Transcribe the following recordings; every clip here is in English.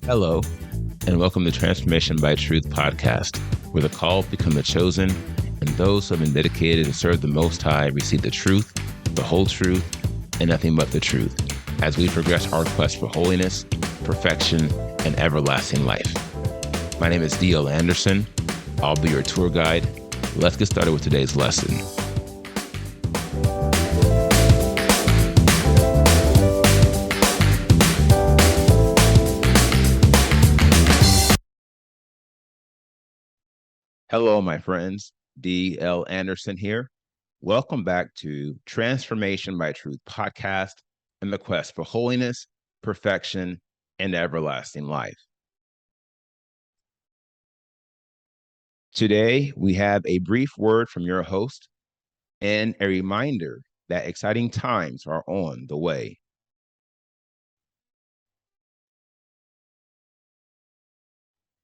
Hello, and welcome to Transformation by Truth podcast, where the called become the chosen, and those who have been dedicated to serve the Most High receive the truth, the whole truth, and nothing but the truth, as we progress our quest for holiness, perfection, and everlasting life. My name is D.L. Anderson. I'll be your tour guide. Let's get started with today's lesson. Hello, my friends. D.L. Anderson here. Welcome back to Transformation by Truth podcast and the quest for holiness, perfection, and everlasting life. Today, we have a brief word from your host and a reminder that exciting times are on the way.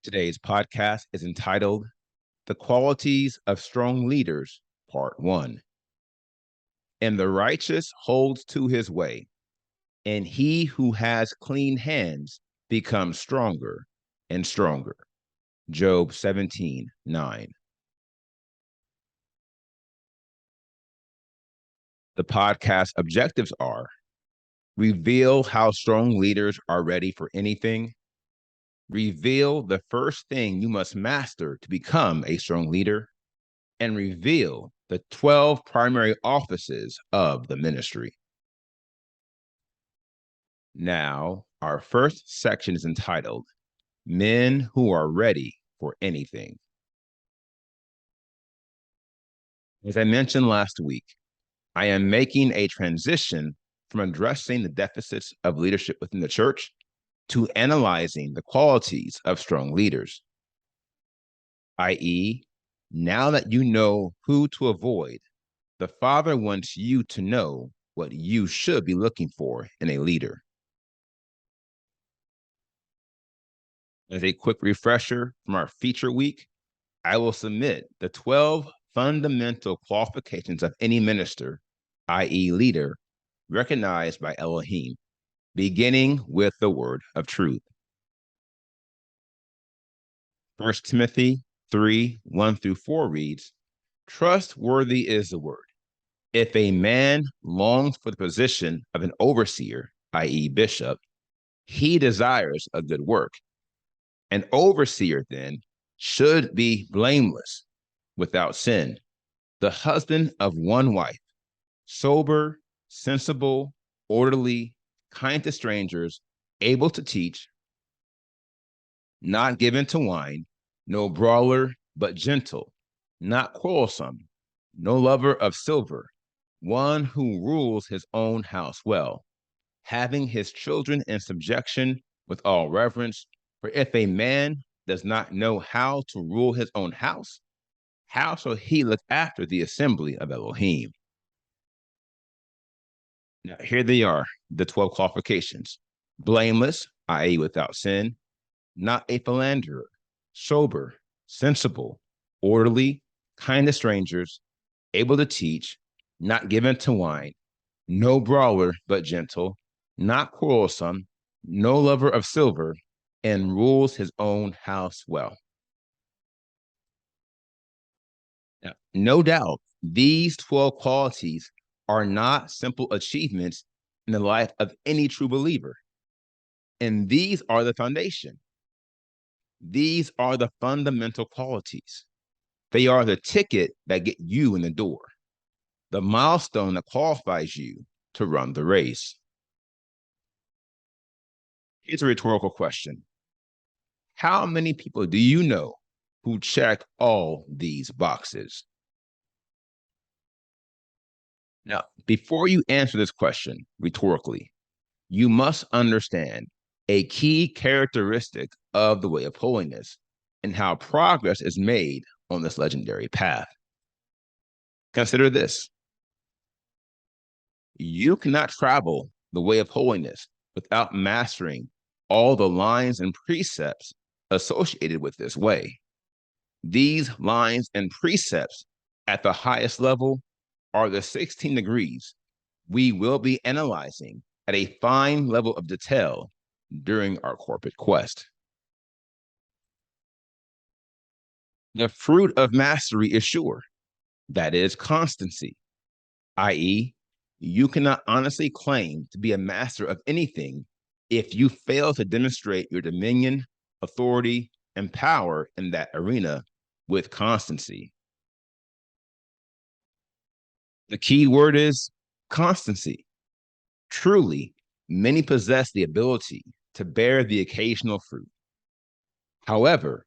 Today's podcast is entitled The Qualities of Strong Leaders, Part 1. And the righteous holds to his way, and he who has clean hands becomes stronger and stronger. Job 17:9. The podcast objectives are: reveal how strong leaders are ready for anything, reveal the first thing you must master to become a strong leader, and reveal the 12 primary offices of the ministry. Now, our first section is entitled Men Who Are Ready for Anything. As I mentioned last week, I am making a transition from addressing the deficits of leadership within the church to analyzing the qualities of strong leaders, i.e., now that you know who to avoid, the Father wants you to know what you should be looking for in a leader. As a quick refresher from our feature week, I will submit the 12 fundamental qualifications of any minister, i.e., leader, recognized by Elohim, beginning with the word of truth. 1 Timothy 3:1-4 reads, "Trustworthy is the word. If a man longs for the position of an overseer, i.e., bishop, he desires a good work. An overseer, then, should be blameless, without sin, the husband of one wife, sober, sensible, orderly, kind to strangers, able to teach, not given to wine, no brawler, but gentle, not quarrelsome, no lover of silver, one who rules his own house well, having his children in subjection with all reverence. For if a man does not know how to rule his own house, how shall he look after the assembly of Elohim?" Now, here they are, the 12 qualifications. Blameless, i.e., without sin, not a philanderer, sober, sensible, orderly, kind to strangers, able to teach, not given to wine, no brawler, but gentle, not quarrelsome, no lover of silver, and rules his own house well. Now, no doubt, these 12 qualities are not simple achievements in the life of any true believer. And these are the foundation. These are the fundamental qualities. They are the ticket that get you in the door, the milestone that qualifies you to run the race. Here's a rhetorical question. How many people do you know who check all these boxes? Now, before you answer this question rhetorically, you must understand a key characteristic of the way of holiness and how progress is made on this legendary path. Consider this. You cannot travel the way of holiness without mastering all the lines and precepts associated with this way. These lines and precepts at the highest level are the 16 degrees we will be analyzing at a fine level of detail during our corporate quest. The fruit of mastery is sure, that is, constancy, i.e., you cannot honestly claim to be a master of anything if you fail to demonstrate your dominion, authority, and power in that arena with constancy. The key word is constancy. Truly, many possess the ability to bear the occasional fruit. However,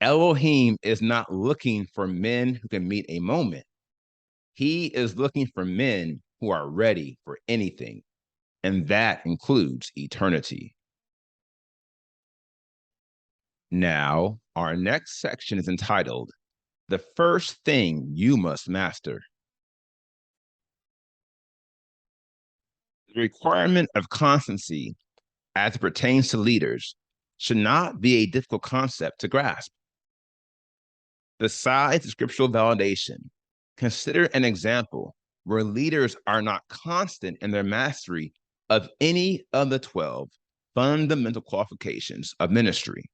Elohim is not looking for men who can meet a moment. He is looking for men who are ready for anything, and that includes eternity. Now, our next section is entitled, The First Thing You Must Master. The requirement of constancy as it pertains to leaders should not be a difficult concept to grasp. Besides the scriptural validation, consider an example where leaders are not constant in their mastery of any of the 12 fundamental qualifications of ministry.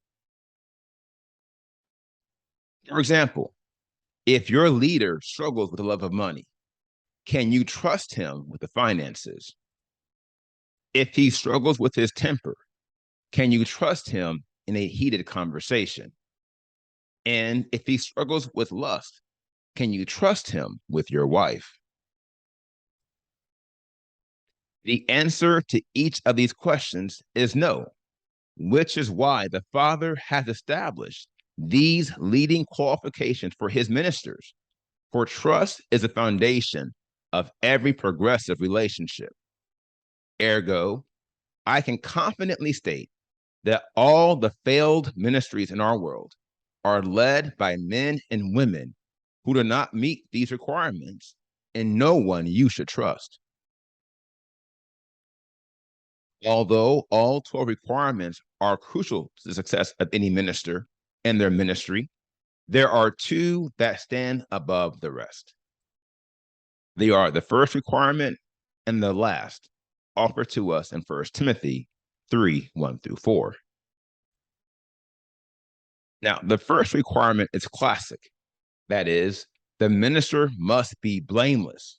For example, if your leader struggles with the love of money, can you trust him with the finances? If he struggles with his temper, can you trust him in a heated conversation? And if he struggles with lust, can you trust him with your wife? The answer to each of these questions is no, which is why the Father has established these leading qualifications for his ministers. For trust is the foundation of every progressive relationship. Ergo, I can confidently state that all the failed ministries in our world are led by men and women who do not meet these requirements, and no one you should trust. Although all 12 requirements are crucial to the success of any minister and their ministry, there are two that stand above the rest. They are the first requirement and the last, offered to us in 1 Timothy 3:1-4. Now, the first requirement is classic. That is, the minister must be blameless.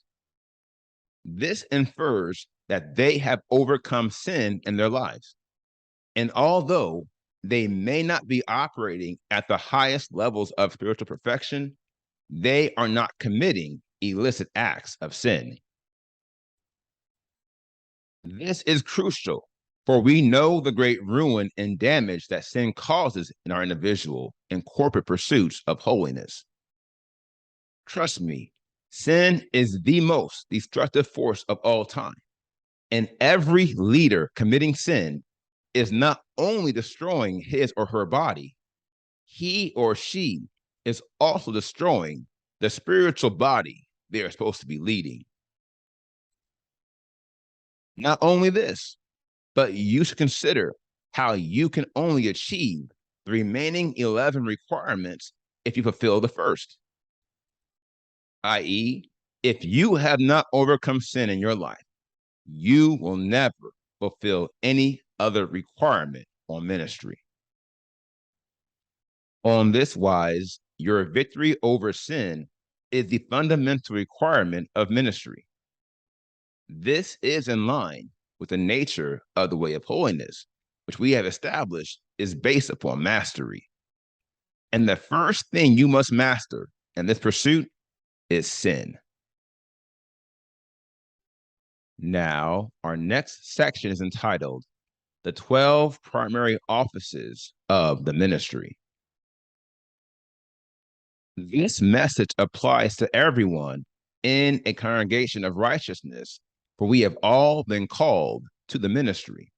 This infers that they have overcome sin in their lives. And although they may not be operating at the highest levels of spiritual perfection, they are not committing illicit acts of sin. This is crucial, for we know the great ruin and damage that sin causes in our individual and corporate pursuits of holiness. Trust me, sin is the most destructive force of all time. And every leader committing sin is not only destroying his or her body, he or she is also destroying the spiritual body they are supposed to be leading. Not only this, but you should consider how you can only achieve the remaining 11 requirements if you fulfill the first. I.e., if you have not overcome sin in your life, you will never fulfill any other requirement on ministry. On this wise, your victory over sin is the fundamental requirement of ministry. This is in line with the nature of the way of holiness, which we have established is based upon mastery. And the first thing you must master in this pursuit is sin. Now, our next section is entitled The 12 Primary Offices of the Ministry. This message applies to everyone in a congregation of righteousness, for we have all been called to the ministry.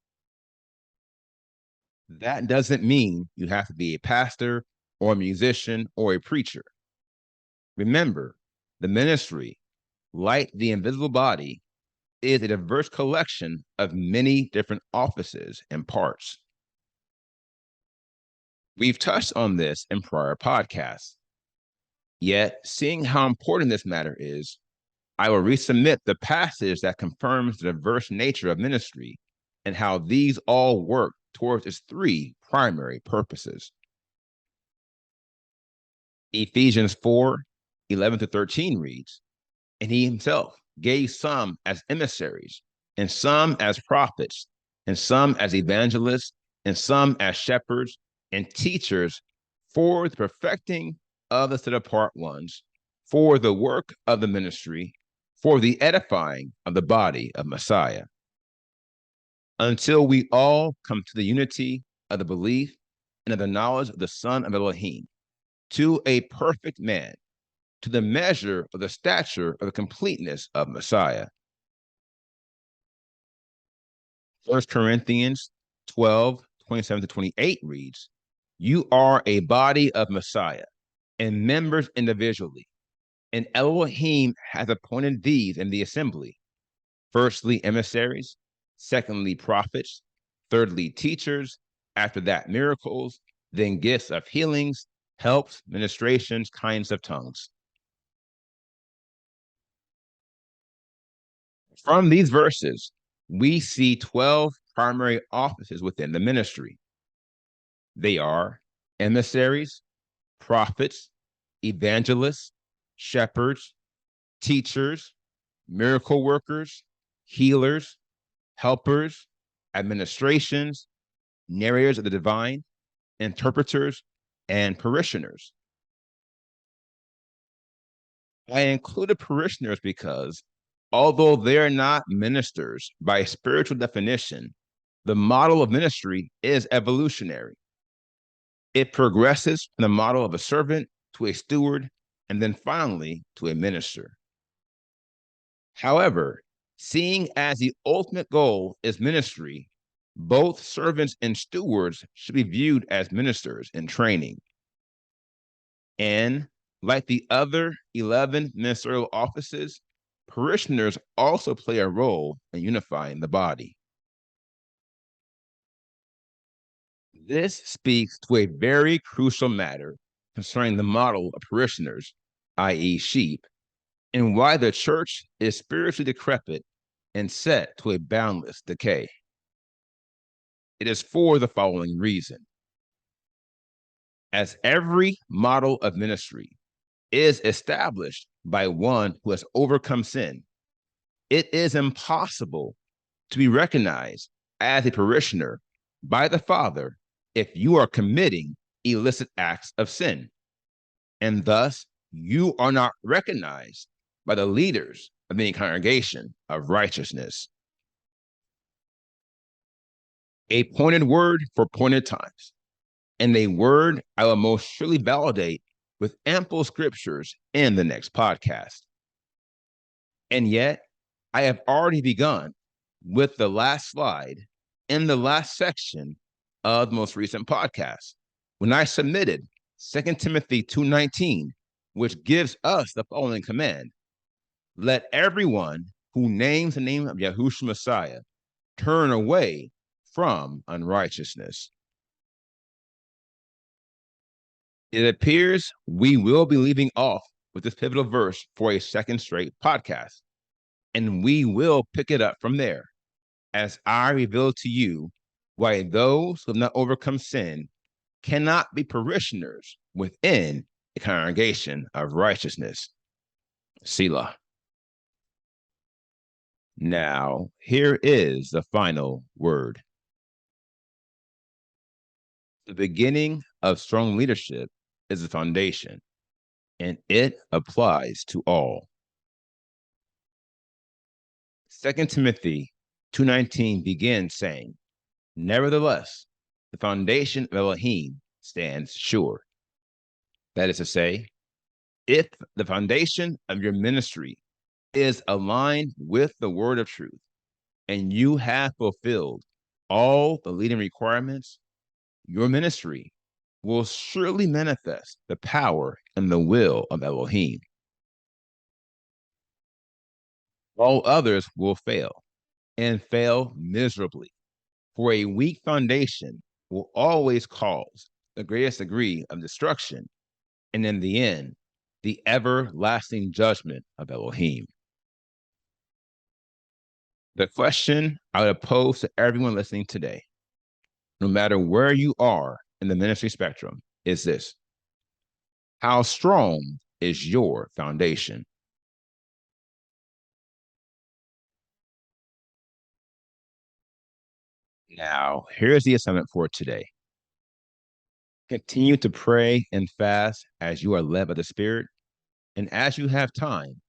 That doesn't mean you have to be a pastor or a musician or a preacher. Remember, the ministry, like the invisible body, is a diverse collection of many different offices and parts. We've touched on this in prior podcasts. Yet, seeing how important this matter is, I will resubmit the passage that confirms the diverse nature of ministry and how these all work towards its three primary purposes. Ephesians 4:11-13 reads, and he himself gave some as emissaries, and some as prophets, and some as evangelists, and some as shepherds and teachers for the perfecting of the set apart ones, for the work of the ministry, for the edifying of the body of Messiah, until we all come to the unity of the belief and of the knowledge of the Son of Elohim, to a perfect man, to the measure of the stature of the completeness of Messiah. 1 Corinthians 12:27-28 reads, you are a body of Messiah and members individually, and Elohim has appointed these in the assembly. Firstly, emissaries, secondly, prophets, thirdly, teachers, after that, miracles, then gifts of healings, helps, ministrations, kinds of tongues. From these verses, we see 12 primary offices within the ministry. They are emissaries, prophets, evangelists, shepherds, teachers, miracle workers, healers, helpers, administrations, narrators of the divine, interpreters, and parishioners. I included parishioners because, although they're not ministers by spiritual definition, the model of ministry is evolutionary. It progresses from the model of a servant to a steward, and then finally to a minister. However, seeing as the ultimate goal is ministry, both servants and stewards should be viewed as ministers in training. And like the other 11 ministerial offices, parishioners also play a role in unifying the body. This speaks to a very crucial matter concerning the model of parishioners, i.e., sheep, and why the church is spiritually decrepit and set to a boundless decay. It is for the following reason. As every model of ministry is established by one who has overcome sin, it is impossible to be recognized as a parishioner by the Father if you are committing illicit acts of sin, and thus you are not recognized by the leaders of any congregation of righteousness. A pointed word for pointed times, and a word I will most surely validate with ample scriptures in the next podcast. And yet, I have already begun with the last slide in the last section of the most recent podcast, when I submitted 2 Timothy 2:19, which gives us the following command: let everyone who names the name of Yahushua Messiah turn away from unrighteousness. It appears we will be leaving off with this pivotal verse for a second straight podcast, and we will pick it up from there as I reveal to you why those who have not overcome sin cannot be parishioners within a congregation of righteousness. Selah. Now, here is the final word. The beginning of strong leadership is the foundation, and it applies to all. 2 Timothy 2:19 begins saying, nevertheless, the foundation of Elohim stands sure. That is to say, if the foundation of your ministry is aligned with the word of truth, and you have fulfilled all the leading requirements, your ministry will surely manifest the power and the will of Elohim. All others will fail, and fail miserably, for a weak foundation will always cause the greatest degree of destruction, and in the end, the everlasting judgment of Elohim. The question I would pose to everyone listening today, no matter where you are in the ministry spectrum, is this: How strong is your foundation? Now, here's the assignment for today. Continue to pray and fast as you are led by the Spirit. And as you have time,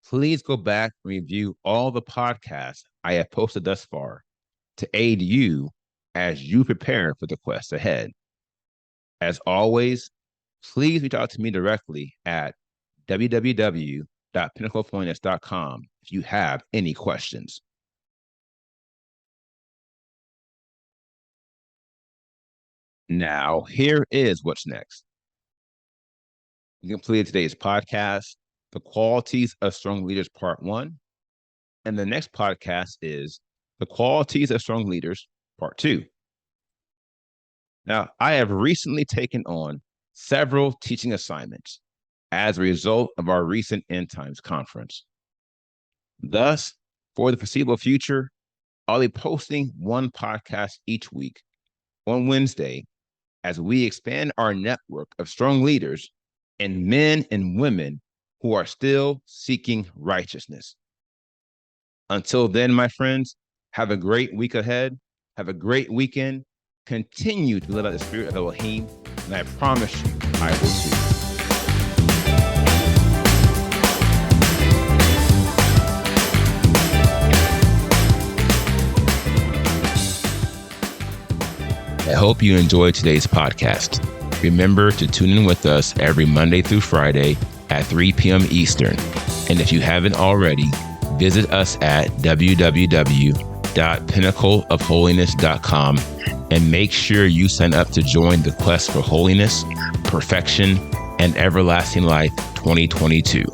please go back and review all the podcasts I have posted thus far to aid you as you prepare for the quest ahead. As always, please reach out to me directly at www.pinnacleofholiness.com if you have any questions. Now, here is what's next. We completed today's podcast, The Qualities of Strong Leaders Part 1. And the next podcast is The Qualities of Strong Leaders Part 2. Now, I have recently taken on several teaching assignments as a result of our recent End Times conference. Thus, for the foreseeable future, I'll be posting one podcast each week on Wednesday as we expand our network of strong leaders and men and women who are still seeking righteousness. Until then, my friends, have a great week ahead. Have a great weekend. Continue to live out the spirit of Elohim, and I promise you, I will too. I hope you enjoyed today's podcast. Remember to tune in with us every Monday through Friday at 3 p.m. Eastern. And if you haven't already, visit us at www.pinnacleofholiness.com and make sure you sign up to join the quest for holiness, perfection, and everlasting life 2022.